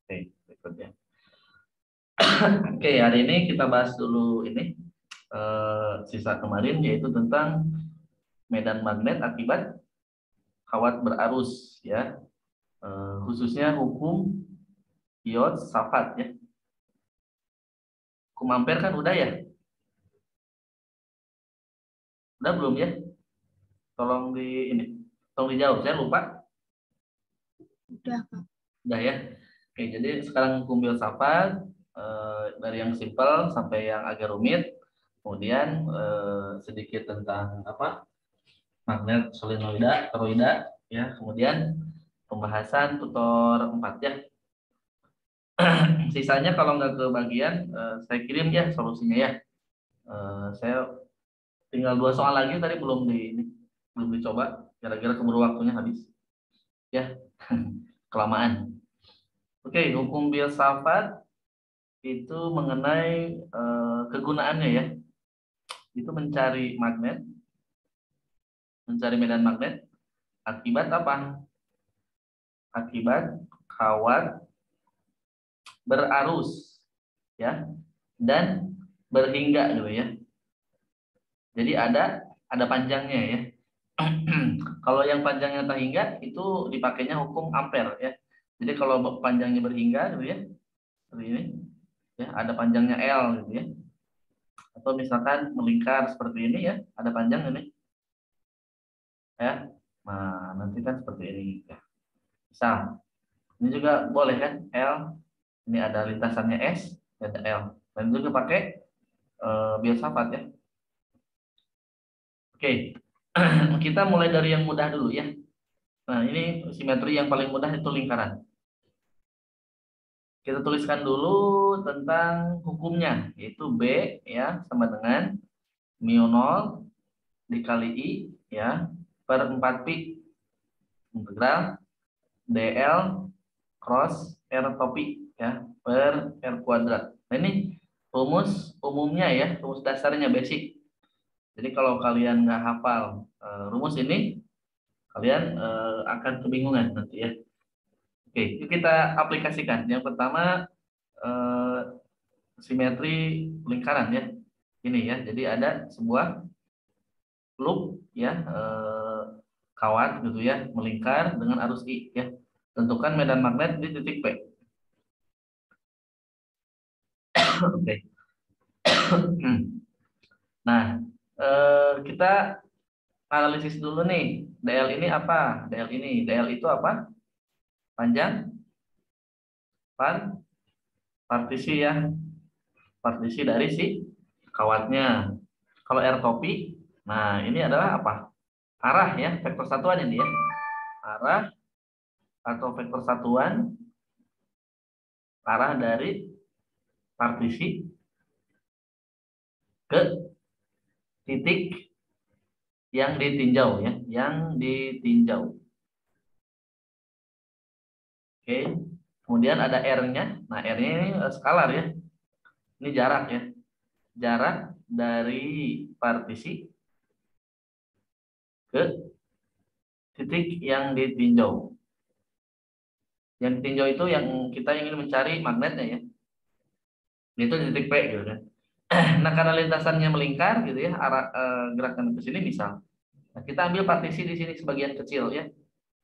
Oke, berikutnya. Oke, hari ini kita bahas dulu ini sisa kemarin yaitu tentang medan magnet akibat kawat berarus ya. Khususnya hukum Biot-Savart ya. Hukum ampere kan udah ya? Udah belum ya? Tolong tolong dijawab. Saya lupa. Udah, Kak. Udah ya. Oke, jadi sekarang hukum Biot-Savart dari yang simpel sampai yang agak rumit. Kemudian sedikit tentang apa? Magnet solenoida, toroida ya. Kemudian pembahasan tutor 4 ya. Sisanya kalau nggak kebagian saya kirim ya solusinya ya. Saya tinggal 2 soal lagi tadi belum dicoba. Kira-kira keburu waktunya habis ya. Kelamaan. Oke, hukum Biot-Savart itu mengenai kegunaannya ya. Itu mencari medan magnet akibat apa? Akibat kawat berarus ya dan berhingga gitu ya. Jadi ada panjangnya ya. Kalau yang panjangnya tak hingga itu dipakainya hukum ampere ya. Jadi kalau panjangnya berhingga gitu ya, seperti ini ya, ada panjangnya L gitu ya. Atau misalkan melingkar seperti ini ya, ada panjang ini ya. Nah, nanti kan seperti ini ya. Misal ini juga boleh kan L, ini ada lintasannya S, ada L. Dan juga pakai Biot-Savart ya. Oke. Kita mulai dari yang mudah dulu ya. Nah, ini simetri yang paling mudah itu lingkaran. Kita tuliskan dulu tentang hukumnya, yaitu B ya sama dengan mu 0 dikali I ya per 4pi integral dl cross R topi ya per R kuadrat. Nah, ini rumus umumnya ya, rumus dasarnya basic. Jadi kalau kalian nggak hafal rumus ini, kalian akan kebingungan nanti ya. Oke, yuk kita aplikasikan. Yang pertama eh, simetri lingkaran ya. Ini ya. Jadi ada sebuah loop ya kawat gitu ya melingkar dengan arus I ya. Tentukan medan magnet di titik P. Oke. Nah, kita analisis dulu nih. DL ini apa? DL itu apa? Panjang partisi ya. Partisi dari si kawatnya. Kalau R topi, nah ini adalah apa? Arah ya, vektor satuan ini ya. Arah atau vektor satuan arah dari partisi ke titik yang ditinjau ya, yang ditinjau. Oke. Kemudian ada R-nya. Nah, R-nya ini skalar ya. Ini jarak ya. Jarak dari partisi ke titik yang ditinjau. Yang ditinjau itu yang kita ingin mencari magnetnya ya. Itu di titik P gitu kan. Nah, karena lintasannya melingkar gitu ya, arah gerakan ke sini misal. Nah, kita ambil partisi di sini sebagian kecil ya,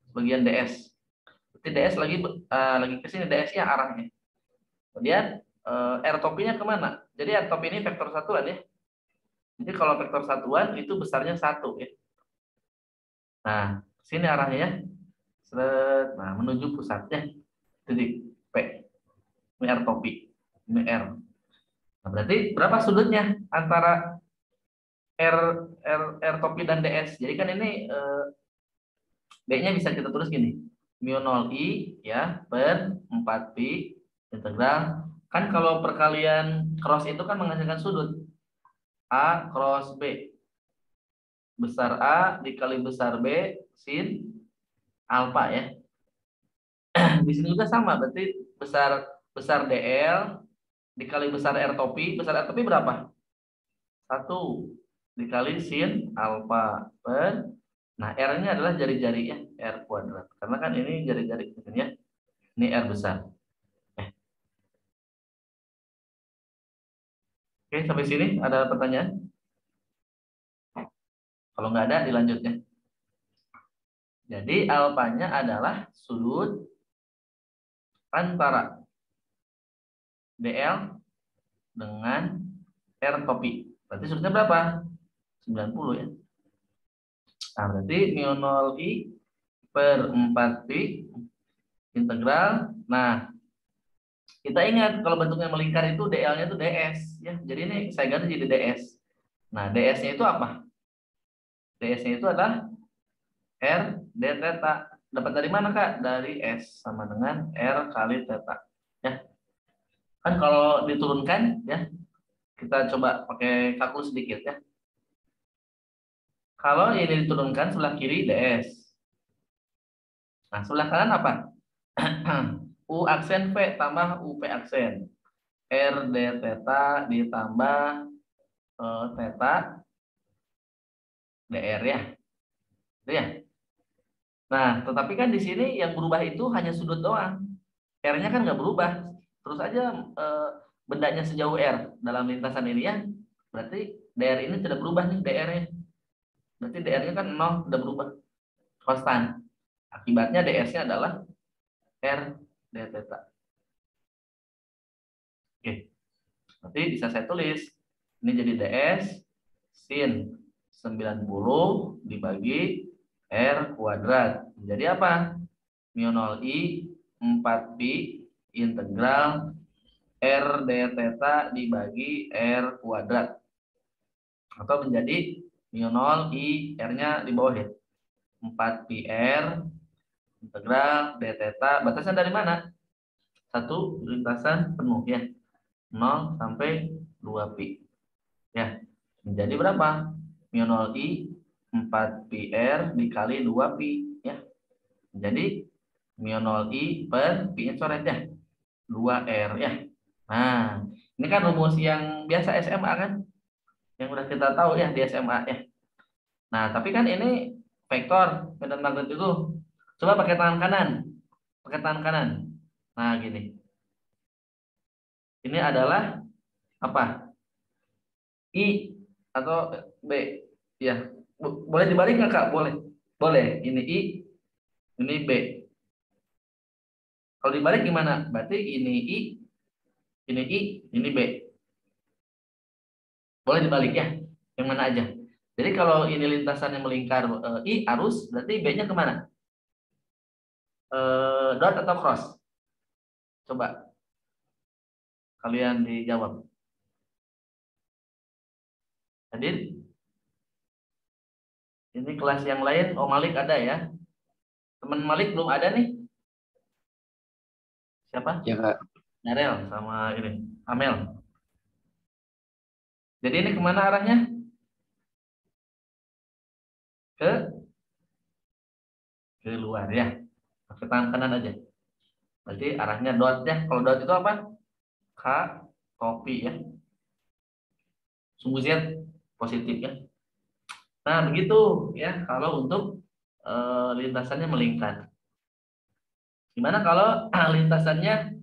sebagian DS. Berarti DS lagi ke sini DS-nya arahnya. Kemudian R topinya kemana? Jadi R topi ini vektor satuan ya. Jadi kalau vektor satuan itu besarnya 1 ya. Nah, sini arahnya ya. Seret, nah menuju pusatnya titik P. Ini R topi. Ini R. Nah, berarti berapa sudutnya antara R topi dan DS? Jadi kan ini B-nya bisa kita tulis gini. Mu 0I ya per 4pi integral. Kan kalau perkalian cross itu kan menghasilkan sudut A cross B. Besar A dikali besar B sin alfa ya. Di sini juga sama, berarti besar besar DL dikali besar R topi. Besar R topi berapa? 1 dikali sin alfa per, nah R-nya adalah jari-jari ya, R kuadrat. Karena kan ini jari-jari ya. Ini R besar. Oke, sampai sini ada pertanyaan? Kalau nggak ada, dilanjut ya. Jadi alfanya adalah sudut antara DL dengan R topi. Berarti sudutnya berapa? 90 ya. Nah, berarti mu 0 I per 4 pi integral. Nah, kita ingat kalau bentuknya melingkar itu DL-nya itu DS ya. Jadi ini saya ganti jadi DS. Nah, DS-nya itu apa? DS-nya itu adalah R d theta. Dapat dari mana, Kak? Dari S sama dengan R kali theta. Ya. Kan kalau diturunkan ya, kita coba pakai kalkulus sedikit ya. Kalau ini diturunkan sebelah kiri DS. Nah, sebelah kanan apa? U aksen V tambah UP aksen. R d theta ditambah theta DR ya. Itu ya. Nah, tetapi kan di sini yang berubah itu hanya sudut doang. R-nya kan nggak berubah. Terus aja bendanya sejauh R dalam lintasan ini ya. Berarti DR ini tidak berubah nih DR-nya. Berarti DR-nya kan 0, tidak berubah. Konstan. Akibatnya DS-nya adalah R d theta. Oke. Berarti bisa saya tulis. Ini jadi DS sin 90 dibagi R kuadrat. Jadi apa? Mu 0 I 4 pi integral R d theta dibagi R kuadrat. Atau menjadi mu 0 I R-nya di bawah ya. 4 pi R integral d theta. Batasnya dari mana? Satu lintasan penuh ya. 0 sampai 2 pi. Ya. Menjadi berapa? Mu 0 I 4 pi R dikali 2 pi ya. Jadi mu 0 I per pi-nya coret ya. 2R ya. Nah, ini kan rumus yang biasa SMA kan? Yang udah kita tahu ya di SMA ya. Nah, tapi kan ini vektor medan magnet itu. Coba pakai tangan kanan. Pakai tangan kanan. Nah, gini. Ini adalah apa? I atau B. Ya. Boleh dibalik nggak, Kak? Boleh. Boleh. Ini I, ini B. Kalau dibalik gimana? Berarti ini I, ini B. Boleh dibalik ya? Yang mana aja? Jadi kalau ini lintasan yang melingkar I arus, berarti B-nya kemana? Dot atau cross? Coba kalian dijawab. Hadir? Ini kelas yang lain, Oh Malik ada ya? Teman Malik belum ada nih? Siapa? Ya, Kak. Narel sama ini, Amel. Jadi ini kemana arahnya? Ke luar ya. Ke tangan kanan aja. Berarti arahnya dot ya. Kalau dot itu apa? K, topi ya. Sumbu Z positif ya. Nah, begitu ya kalau untuk lintasannya melingkar. Gimana kalau lintasannya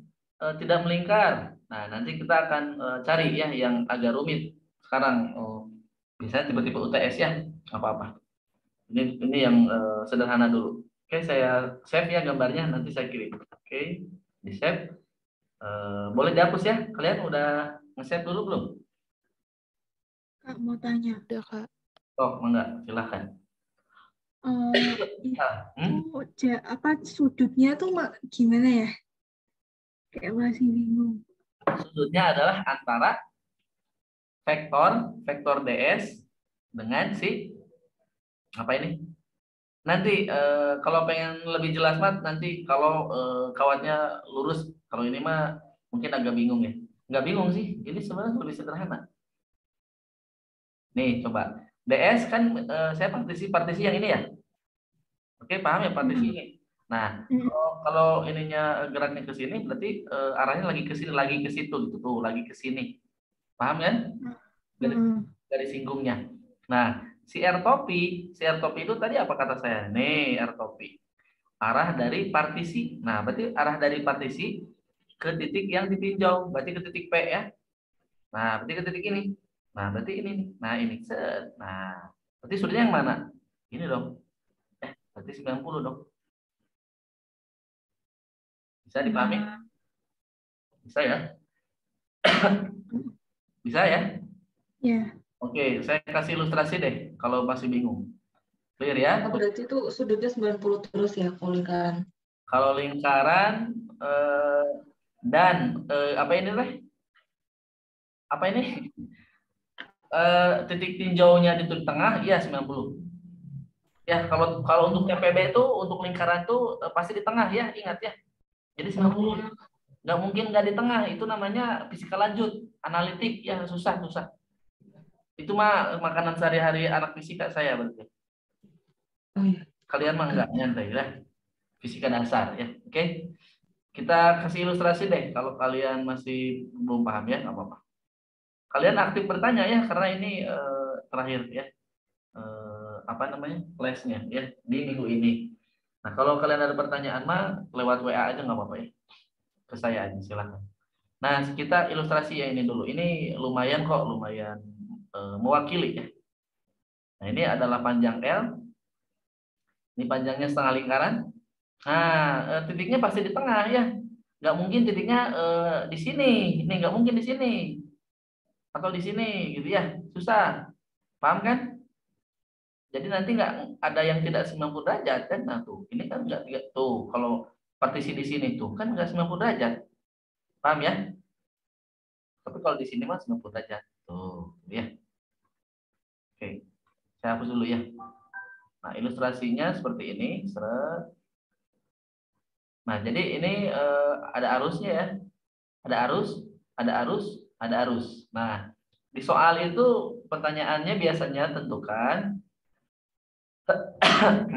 tidak melingkar? Nah, nanti kita akan cari ya yang agak rumit. Sekarang biasanya tiba-tiba UTS ya, apa-apa. Ini yang sederhana dulu. Oke, saya save ya gambarnya, nanti saya kirim. Oke, di save. Boleh dihapus ya? Kalian udah nge-save dulu belum? Kak mau tanya. Udah, Kak. Oh, enggak, silahkan. Itu apa sudutnya tuh gimana ya? Kayak masih bingung. Sudutnya adalah antara vektor DS dengan si apa ini? Nanti kalau pengen lebih jelas Mat, nanti kalau kawatnya lurus, kalau ini mah mungkin agak bingung ya. Nggak bingung sih, ini sebenarnya lebih sederhana. Nih coba, DS kan saya partisi yang ini ya. Oke, paham ya partisi ini. Nah, kalau ininya geraknya ke sini, berarti arahnya lagi ke sini, lagi ke situ gitu tuh, lagi ke sini. Paham kan? Dari singgungnya. Nah, si R topi itu tadi apa kata saya? Nih, R topi. Arah dari partisi. Nah, berarti arah dari partisi ke titik yang ditinjau, berarti ke titik P ya. Nah, berarti ke titik ini. Nah, berarti ini nih. Nah, ini. Set. Nah, berarti sudutnya yang mana? Ini dong. Berarti 90 dong. Bisa dipahami? Bisa ya? Bisa ya? Ya. Oke, saya kasih ilustrasi deh kalau masih bingung. Clear ya? Oh, berarti itu sudutnya 90 terus ya kalau lingkaran. Kalau lingkaran dan apa ini teh? Apa ini? Titik tinjaunya di tengah, iya 90. Ya, kalau untuk PB itu untuk lingkaran itu pasti di tengah ya, ingat ya. Jadi 90. Nggak mungkin nggak di tengah, itu namanya fisika lanjut, analitik ya, susah. Itu mah makanan sehari-hari anak fisika saya berarti. Oh iya. Kalian mah nggak nyantai lah, fisika dasar ya. Oke. Kita kasih ilustrasi deh kalau kalian masih belum paham ya, nggak apa-apa. Kalian aktif bertanya ya karena ini terakhir ya. Apa namanya? Kelasnya ya di minggu ini. Nah, kalau kalian ada pertanyaan mah lewat WA aja nggak apa-apa ya. Ke saya aja silakan. Nah, kita ilustrasi ya ini dulu. Ini lumayan kok, lumayan mewakili ya. Nah, ini adalah panjang L. Ini panjangnya setengah lingkaran. Nah, titiknya pasti di tengah ya. Nggak mungkin titiknya di sini. Ini nggak mungkin di sini. Atau di sini gitu ya. Susah. Paham kan? Jadi nanti nggak ada yang tidak 90 derajat kan? Nah, tuh. Ini kan nggak tuh. Kalau partisi di sini tuh kan nggak 90 derajat. Paham ya? Tapi kalau di sini mah 90 derajat. Tuh, ya. Oke. Saya hapus dulu ya. Nah, ilustrasinya seperti ini. Seret. Nah, jadi ini ada arusnya ya. Ada arus, ada arus, ada arus. Nah, di soal itu pertanyaannya biasanya tentukan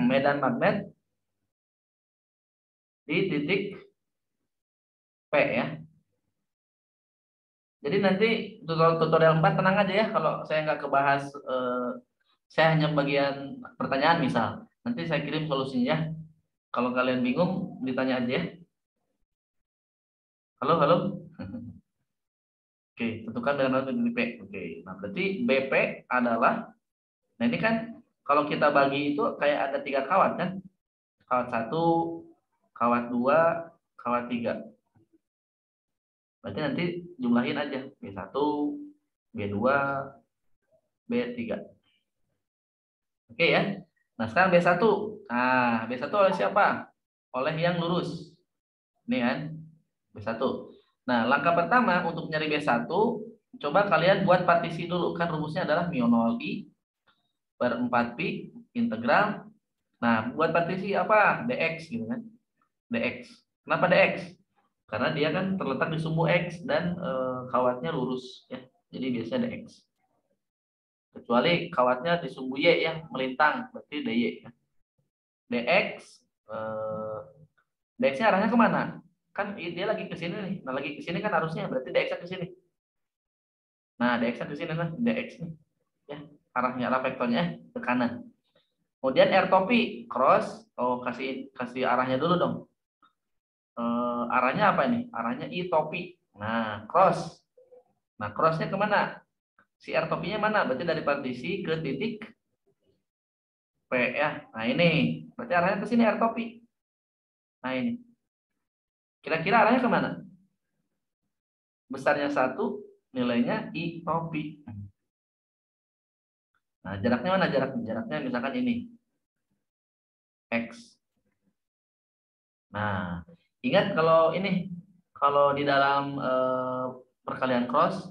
medan magnet di titik P ya. Jadi nanti tutorial 4 tenang aja ya kalau saya nggak kebahas saya hanya bagian pertanyaan misal. Nanti saya kirim solusinya. Kalau kalian bingung ditanya aja ya. Halo, halo. Oke, tentukan medan magnet di titik P. Oke. Nah, berarti BP adalah, nah ini kan kalau kita bagi itu kayak ada 3 kawat kan? Kawat 1, kawat 2, kawat 3. Berarti nanti jumlahin aja. B1, B2, B3. Oke ya. Nah sekarang B1. Nah B1 oleh siapa? Oleh yang lurus. Ini kan B1. Nah langkah pertama untuk nyari B1, coba kalian buat partisi dulu. Kan rumusnya adalah mu 0I per 4pi integral. Nah buat partisi apa? Dx gitu kan. Dx. Kenapa Dx? Karena dia kan terletak di sumbu X dan kawatnya lurus ya. Jadi biasanya Dx. Kecuali kawatnya di sumbu Y yang melintang, berarti dy ya. Dx dx-nya arahnya kemana? Kan dia lagi ke sini nih. Nah, lagi ke sini kan harusnya berarti dx-nya ke sini. Nah, dx-nya ke sini kan dx nih. Ya, arahnya arah vektornya ke kanan. Kemudian r topi cross, kasih arahnya dulu dong. Arahnya apa ini? Arahnya I topi. Nah, cross. Nah, crossnya kemana? Si R topinya mana? Berarti dari partisi ke titik P ya. Nah, ini. Berarti arahnya ke sini R topi. Nah, ini. Kira-kira arahnya kemana? Besarnya 1, nilainya I topi. Nah, jaraknya mana jaraknya? Jaraknya misalkan ini. X. Nah, ingat kalau ini. Kalau di dalam perkalian cross,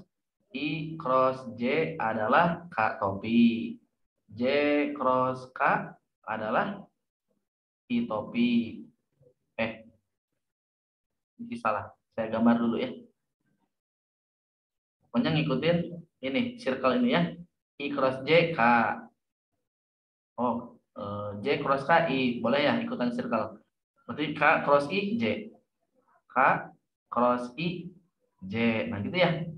I cross J adalah K topi. J cross K adalah I topi. Ini salah. Saya gambar dulu ya. Pokoknya ngikutin ini, circle ini ya. I cross J, K. Oh, J cross K, I. Boleh ya ikutan circle. Berarti K cross I, J. K cross I, J. Nah gitu ya.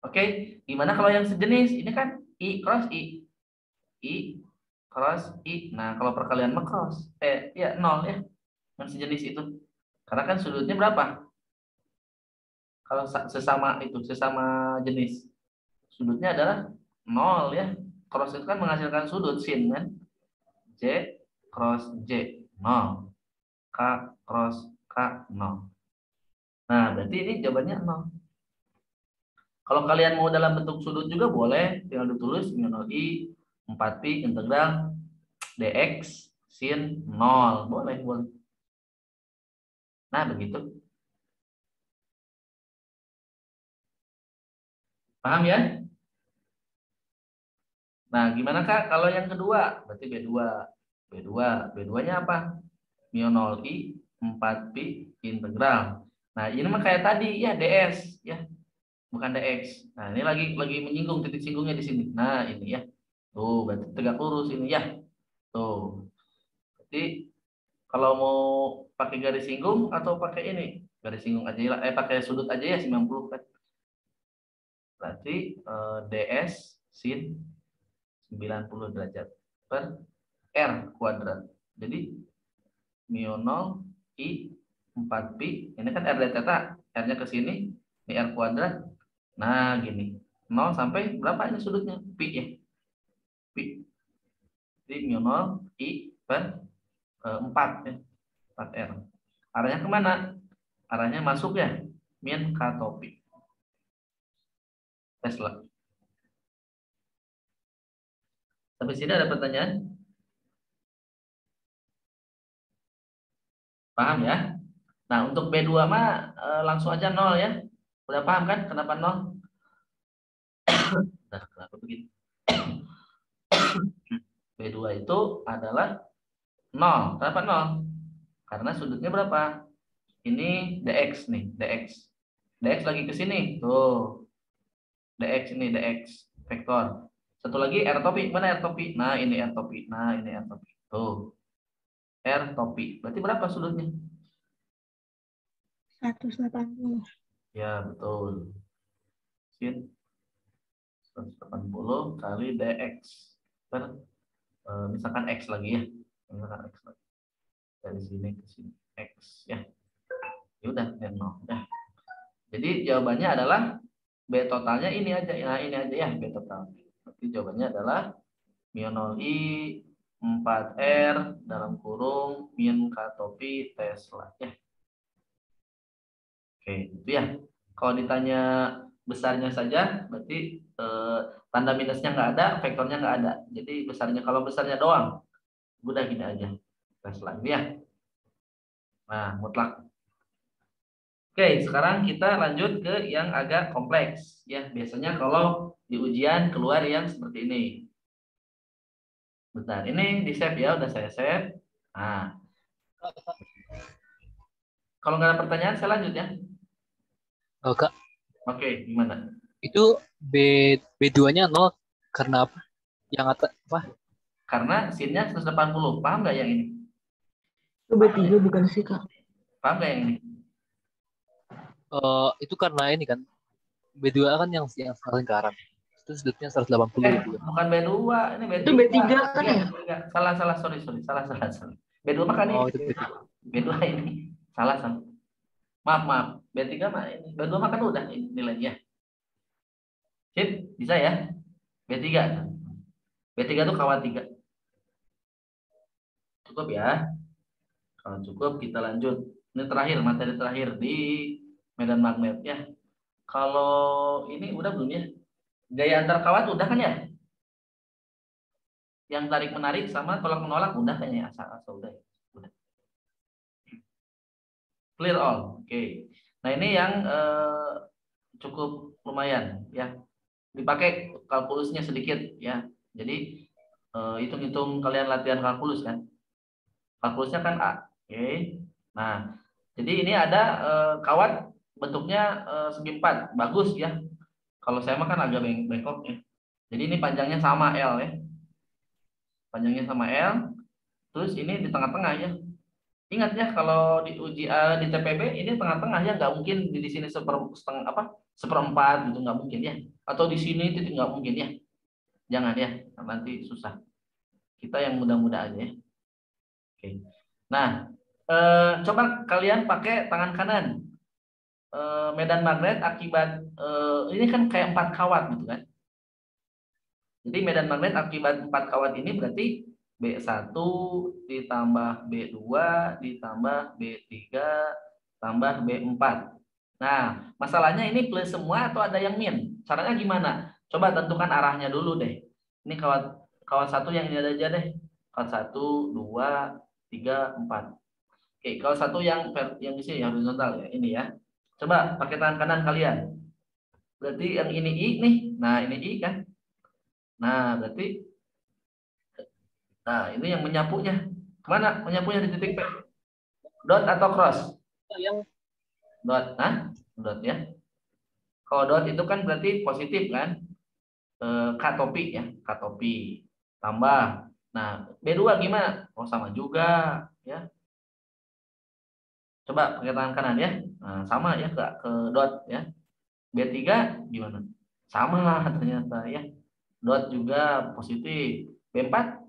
Oke, gimana kalau yang sejenis? Ini kan I cross I. I cross I. Nah, kalau perkalian mah cross. Ya 0 ya. Yang sejenis itu. Karena kan sudutnya berapa? Kalau sesama jenis. Sudutnya adalah 0 ya. Cross itu kan menghasilkan sudut sin kan. J cross J 0. K cross K 0. Nah, berarti ini jawabannya 0. Kalau kalian mau dalam bentuk sudut juga boleh, tinggal ditulis min I 4pi integral dx sin 0. Boleh. Nah, begitu. Paham ya? Nah, gimana Kak kalau yang kedua? Berarti B2. B2-nya apa? min I 4pi integral. Nah, ini mah kayak tadi ya ds ya, bukan dx. Nah, ini lagi menyinggung, titik singgungnya di sini. Nah, ini ya. Tuh, berarti tegak lurus ini ya. Tuh. Berarti kalau mau pakai garis singgung atau pakai ini? Garis singgung aja lah. Pakai sudut aja ya 90 kan. Berarti ds sin 90 derajat per R kuadrat. Jadi min I 4pi, ini kan R theta, R-nya ke sini, ini R kuadrat. Nah, gini. 0 sampai berapa ini sudutnya? Pi ya. Pi. Jadi min I per 4 ya. 4R. Arahnya kemana? Arahnya masuk ya. Min K topi. Tesla. Sampai sini ada pertanyaan? Paham ya? Nah, untuk B2 mah langsung aja 0 ya. Udah paham kan kenapa 0? Nah, kenapa begitu? B2 itu adalah 0. Kenapa 0? Karena sudutnya berapa? Ini dx nih, dx. Dx lagi ke sini. Tuh. Dx ini dx vektor. Satu lagi R topi. Mana R topi? Nah, ini R topi. Nah, ini R topi. Tuh. R topi. Berarti berapa sudutnya? 180. Ya, betul. Sin 180 kali dx per misalkan x lagi ya. Misalkan x lagi. Dari sini ke sini x ya. Ya udah, ya 0 ya. Jadi jawabannya adalah B totalnya ini aja. Nah, ini aja ya B total. Berarti jawabannya adalah min I 4R dalam kurung min K topi Tesla ya. Oke, itu ya. Kalau ditanya besarnya saja, berarti tanda minusnya nggak ada, vektornya nggak ada. Jadi besarnya, kalau besarnya doang, udah gini aja. Tesla ini ya. Nah, mutlak. Oke, sekarang kita lanjut ke yang agak kompleks. Ya, biasanya kalau di ujian keluar yang seperti ini. Bentar, ini di save ya, udah saya save. Nah, kalau nggak ada pertanyaan, saya lanjut ya. Oh, Kak, Oke, gimana? itu B2-nya 0 karena apa? Yang apa? Karena sinnya 180, paham nggak yang ini? Itu B3 bukan sih, Kak? Paham nggak yang ini? Itu karena ini kan B2 kan yang saling kanan. Itu sudutnya 180 gitu. Bukan B2, ini B3. Itu B3 kan ya? Salah, sorry. Salah. B2 mah kan Oh, ini. itu B3. B2 ini. Salah. Maaf. B3 mah ini. B2 mah kan udah ini nilainya. Sip, bisa ya? B3. B3 tuh kawan 3. Cukup ya? Kalau cukup kita lanjut. Ini terakhir, materi terakhir di medan magnet ya. Kalau ini udah belum ya? Gaya antar kawan udah kan ya? Yang tarik menarik sama tolak menolak udah kayaknya, asal udah. Clear all. Oke. Nah, ini yang cukup lumayan ya. Dipakai kalkulusnya sedikit ya. Jadi hitung-hitung kalian latihan kalkulus kan. Kalkulusnya kan A. Oke. Nah, jadi ini ada kawat bentuknya segi 4. Bagus ya. Kalau saya mah kan agak bengkok ya. Jadi ini panjangnya sama L ya. Panjangnya sama L. Terus ini di tengah-tengah ya. Ingat ya, kalau di uji di TPB ini tengah-tengah ya, nggak mungkin di sini seperempat gitu, nggak mungkin ya. Atau di sini itu nggak mungkin ya. Jangan ya, nanti susah. Kita yang mudah-mudah aja ya. Oke. Nah, coba kalian pakai tangan kanan. medan magnet akibat ini kan kayak 4 kawat gitu kan. Jadi medan magnet akibat 4 kawat ini berarti B1 ditambah B2 ditambah B3 tambah B4. Nah, masalahnya ini plus semua atau ada yang min? Caranya gimana? Coba tentukan arahnya dulu deh. Ini kawat 1 yang ini aja deh. Kawat 1, 2, 3, 4. Oke, kawat 1 yang di sini yang horizontal ya, ini ya. Coba pakai tangan kanan kalian. Berarti yang ini I nih. Nah, ini I kan. Nah, berarti ini yang menyapunya. Kemana menyapunya di titik P? Dot atau cross? Yang Dot. Nah, dot ya. Kalau dot itu kan berarti positif kan? K-topi ya. K-topi. Tambah. Nah, B2 gimana? Oh, sama juga ya. Coba pakai tangan kanan ya. Nah, sama ya ke dot ya. B3 gimana? Sama ternyata ya. Dot juga positif. B4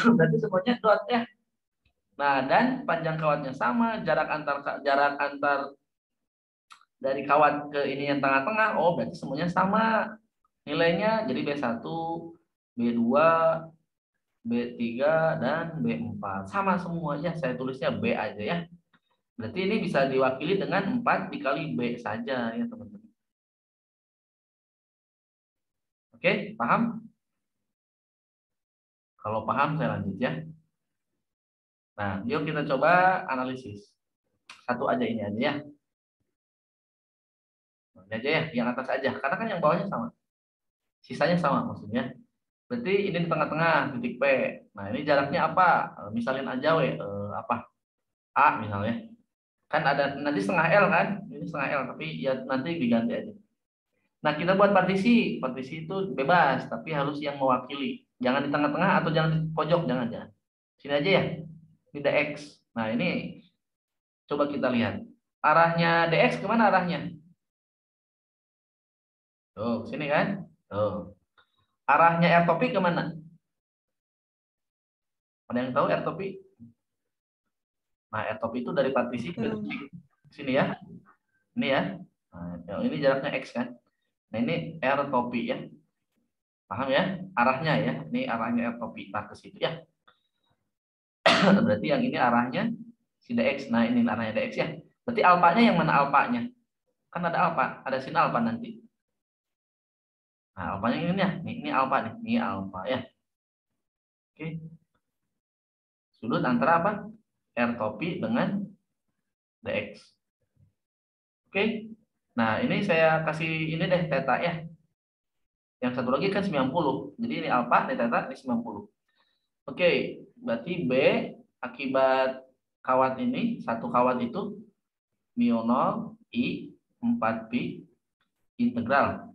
berarti semuanya dot ya. Nah, dan panjang kawatnya sama, jarak antar dari kawat ke ini yang tengah-tengah, oh berarti semuanya sama nilainya. Jadi B1, B2, B3 dan B4 sama semua ya. Saya tulisnya B aja ya. Berarti ini bisa diwakili dengan 4 dikali B saja ya, teman-teman. Oke, paham? Kalau paham saya lanjut ya. Nah, yuk kita coba analisis. Satu aja ini aja ya. Ini aja ya, yang atas aja. Karena kan yang bawahnya sama. Sisanya sama maksudnya. Berarti ini di tengah-tengah titik P. Nah, ini jaraknya apa? Misalin aja apa? A misalnya. Kan ada nanti setengah L kan? Ini setengah L, tapi ya nanti diganti aja. Nah, kita buat partisi. Partisi itu bebas, tapi harus yang mewakili. Jangan di tengah-tengah atau jangan di pojok, jangan. Sini aja ya. Ini DX. Nah, ini coba kita lihat. Arahnya DX kemana arahnya? Tuh, sini kan? Tuh. Arahnya air topi kemana? Ada yang tahu air topi? Nah, air topi itu dari partisi ke sini ya. Ini ya. Nah, ini jaraknya X kan. Nah, ini air topi ya. Paham ya? Arahnya ya. Ini arahnya air topi. Nah, ke situ ya. Berarti yang ini arahnya si DX. Nah, ini arahnya DX ya. Berarti alfanya yang mana alfanya? Kan ada alfa, ada sin alfa nanti. Nah, alfanya ini ya. Ini alfa nih. Ini alfa ya. Oke. Sudut antara apa? R topi dengan DX. Oke. Nah, ini saya kasih ini deh theta ya. Yang satu lagi kan 90. Jadi ini alfa, ini theta, ini 90. Oke, berarti B akibat kawat ini, satu kawat itu mu 0 I 4pi integral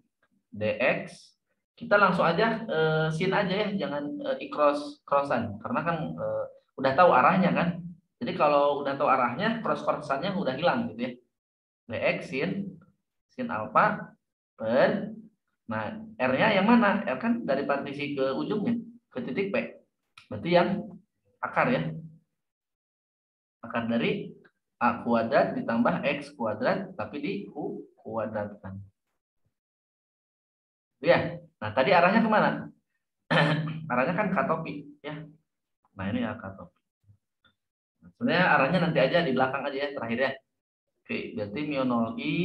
dx. Kita langsung aja sin aja ya, jangan i crossan karena kan udah tahu arahnya kan. Jadi kalau udah tahu arahnya, crossannya udah hilang gitu ya. Dx sin alfa per, nah R-nya yang mana? R kan dari partisi ke ujungnya, ke titik P. Berarti yang akar ya. Akar dari A kuadrat ditambah X kuadrat, tapi di U kuadrat kan. Ya. Nah, tadi arahnya kemana? Arahnya kan katopi ya. Nah, ini ya katopi. Sebenarnya arahnya nanti aja di belakang aja ya, terakhir ya. Oke, berarti mu 0 I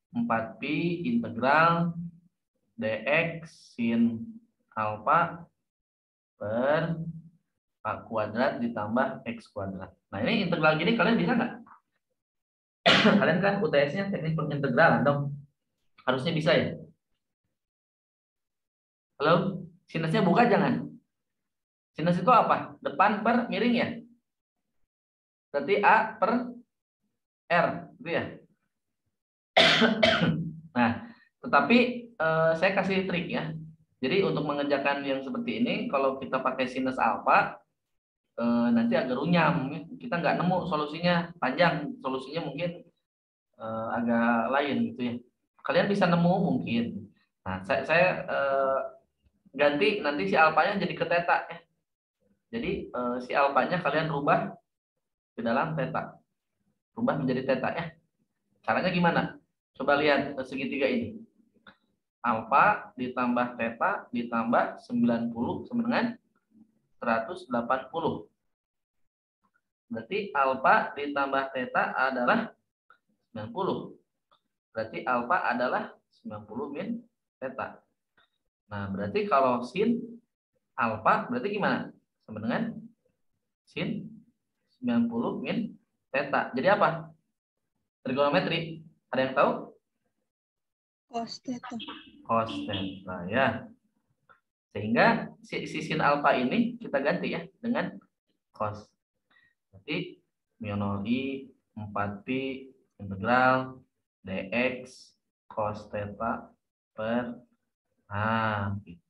4pi integral dx sin alfa per A kuadrat ditambah X kuadrat. Nah, ini integral gini kalian bisa nggak? Kalian kan UTS-nya teknik pengintegralan dong. Harusnya bisa ya. Halo? Sinusnya buka jangan. Sinus itu apa? Depan per miring ya? Berarti A per R. Gitu ya? Nah, tetapi saya kasih trik ya. Jadi untuk mengerjakan yang seperti ini, kalau kita pakai sinus alfa, nanti agak runyam. Kita nggak nemu solusinya panjang. Solusinya mungkin agak lain gitu ya. Kalian bisa nemu mungkin. Nah, saya ganti nanti si alfanya jadi ke theta ya. Jadi si alfanya kalian rubah ke dalam theta. rubah menjadi theta ya. Caranya gimana? Coba lihat segitiga ini. Alfa ditambah theta ditambah 90 sama dengan 180. Berarti alfa ditambah theta adalah 90. Berarti alfa adalah 90 min theta. Nah, berarti kalau sin alfa berarti gimana? Sama dengan sin 90 min theta. Jadi apa? Trigonometri. Ada yang tahu? Cos theta. Cos theta ya. Sehingga si sin alfa ini kita ganti ya dengan cos. Berarti mu 0i 4pi integral dx cos theta per gitu.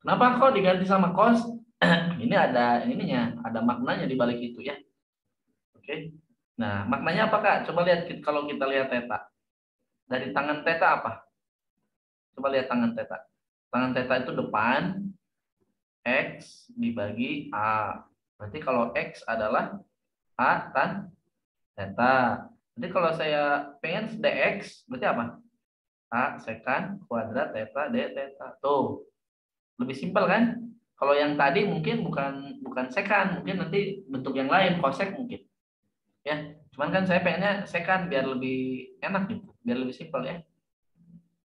Kenapa kok diganti sama cos? Ini ada ininya, ada maknanya di balik itu ya. Oke. Nah, maknanya apa Kak? Coba lihat kalau kita lihat theta. Dari tangan theta apa? Coba lihat tangan theta. Tangan theta itu depan x dibagi a. Berarti kalau x adalah a tan theta. Jadi kalau saya pengen dx berarti apa? A sekan kuadrat theta d theta. Tuh. Lebih simpel kan? Kalau yang tadi mungkin bukan sekan, mungkin nanti bentuk yang lain, kosek mungkin. Ya, cuman kan saya pengennya sekan biar lebih enak gitu, biar lebih simpel ya.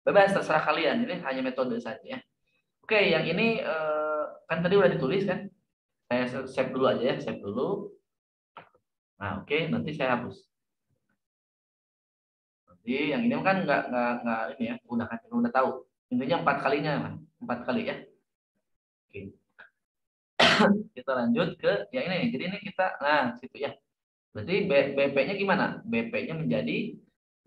Bebas terserah kalian, ini hanya metode saja ya. Oke, yang ini kan tadi udah ditulis kan? Saya save dulu aja ya, save dulu. Nah, oke, nanti saya hapus. Nanti yang ini kan nggak ini ya, udah tahu. Intinya 4 kalinya, 4 kali ya. Oke. Kita lanjut ke yang ini. Jadi ini kita, nah situ ya. Berarti BP-nya gimana? BP-nya menjadi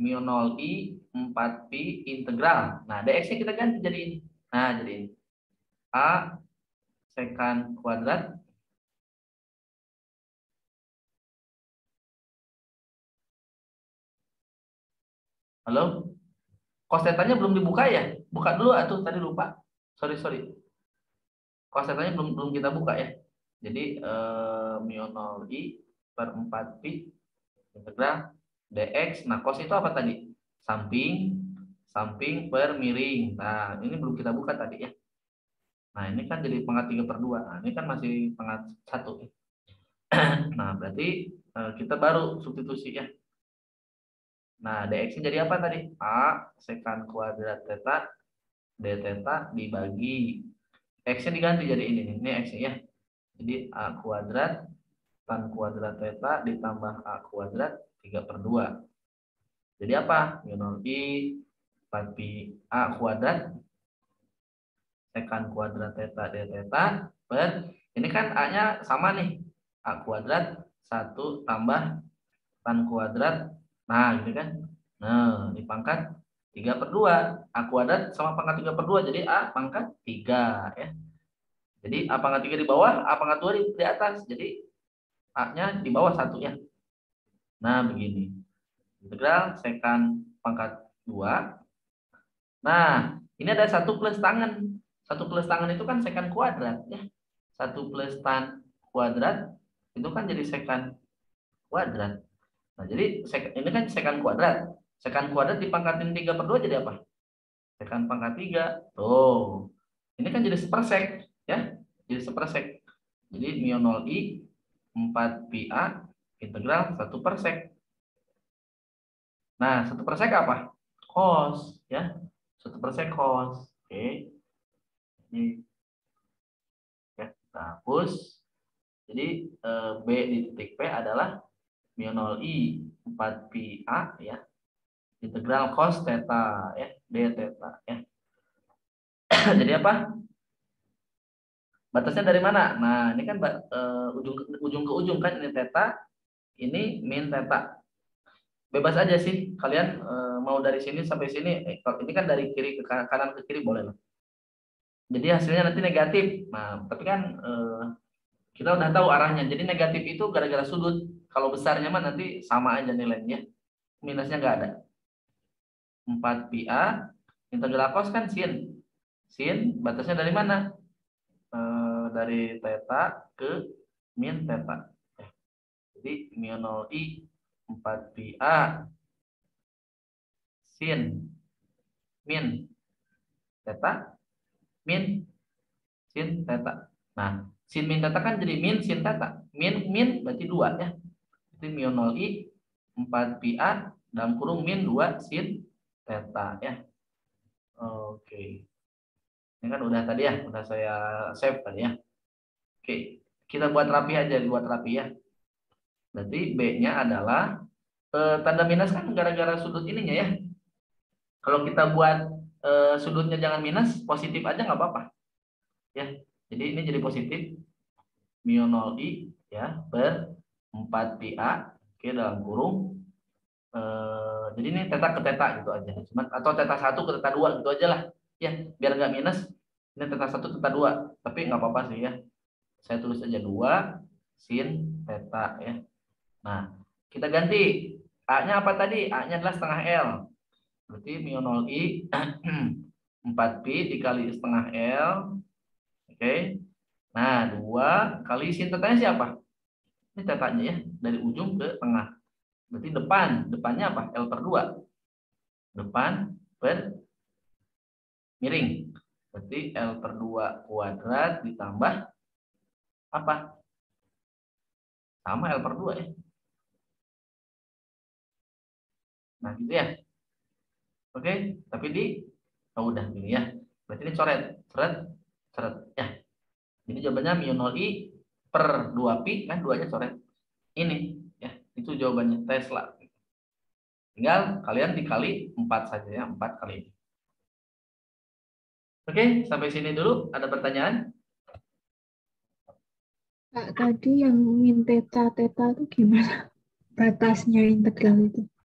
mu 0i 4pi integral. Nah, dx-nya kita ganti jadi ini. Nah, jadi ini. A sekan kuadrat halo? Cos theta-nya belum dibuka ya? Buka dulu atuh, tadi lupa. Sorry. Cos theta-nya belum kita buka ya. Jadi mu 0i per 4pi integral dx. Nah, cos itu apa tadi? Samping per miring. Nah, ini belum kita buka tadi ya. Nah, ini kan jadi pangkat 3/2. Nah, ini kan masih pangkat 1 ya. Nah, berarti kita baru substitusi ya. Nah, dx-nya jadi apa tadi? A sekan kuadrat theta d theta dibagi x-nya diganti jadi ini x-nya ya. Jadi a kuadrat tan kuadrat theta ditambah a kuadrat 3/2. Jadi apa? Mu 0i 4pi a kuadrat sekan kuadrat theta d theta per ini kan a-nya sama nih. A kuadrat 1 tambah tan kuadrat. Nah, gitu kan. Nah, dipangkat 3/2. A kuadrat sama pangkat 3/2 jadi a pangkat 3 ya. Jadi a pangkat 3 di bawah, a pangkat 2 di atas. Jadi a-nya di bawah 1 ya. Nah, begini. Integral sekan pangkat 2. Nah, ini ada 1 plus tangan. 1 plus tangan itu kan sekan kuadrat ya. 1 plus tan kuadrat itu kan jadi sekan kuadrat. Nah, jadi ini kan sekan kuadrat. Sekan kuadrat dipangkatin 3/2 jadi apa? Sekan pangkat 3. Tuh. Ini kan jadi sepersek ya. Jadi sepersek. Jadi mu 0i 4pi a integral 1 persek. Nah, 1 persek apa? Cos ya. 1 persek cos. Oke. Ini ya, kita hapus. Jadi B di titik P adalah mu 0i 4pi a ya. Integral cos theta ya, d theta ya. Jadi apa? Batasnya dari mana? Nah, ini kan ujung ke ujung kan ini theta, ini min theta. Bebas aja sih, kalian mau dari sini sampai sini. Ini kan dari kiri ke kanan ke kiri boleh lah. Jadi hasilnya nanti negatif. Nah, tapi kan kita udah tahu arahnya. Jadi negatif itu gara-gara sudut. Kalau besarnya mah nanti sama aja nilainya. Minusnya nggak ada. 4pi a integral cos kan sin. Sin batasnya dari mana? Dari theta ke min theta. Jadi mu 0i 4 pi A sin min theta min sin theta. Nah, sin min theta kan jadi min sin theta. Min berarti 2 ya. Itu mu 0 I 4 pi A dalam kurung min 2 sin theta ya. Oke. Ini kan udah tadi ya, udah saya save tadi ya. Oke, kita buat rapi aja, buat rapi ya. Berarti B-nya adalah tanda minus kan gara-gara sudut ininya ya. Kalau kita buat sudutnya jangan minus, positif aja nggak apa-apa. Ya. Jadi ini jadi positif mu 0 I ya per 4 pi A oke dalam kurung jadi ini theta ke theta gitu aja. Cuma atau theta 1 ke theta 2 gitu aja lah. Ya, biar nggak minus. Ini theta 1 theta 2, tapi nggak apa-apa sih ya. Saya tulis aja 2 sin theta ya. Nah, kita ganti A-nya apa tadi? A-nya adalah setengah L. Berarti mu 0 I 4 pi dikali setengah L. Oke. Nah, 2 kali sin tetanya siapa? Ini tetanya ya, dari ujung ke tengah. Berarti depannya apa? L per 2. Depan per miring. Berarti L per 2 kuadrat ditambah apa? Sama L per 2 ya. Nah, gitu ya. Oke, tapi udah gini ya. Berarti ini coret ya. Jadi jawabannya mu 0 I per 2 pi kan 2-nya coret. Ini ya, itu jawabannya Tesla. Tinggal kalian dikali 4 saja ya, 4 kali ini. Oke, sampai sini dulu. Ada pertanyaan? Kak, tadi yang min theta itu gimana? Batasnya integral itu.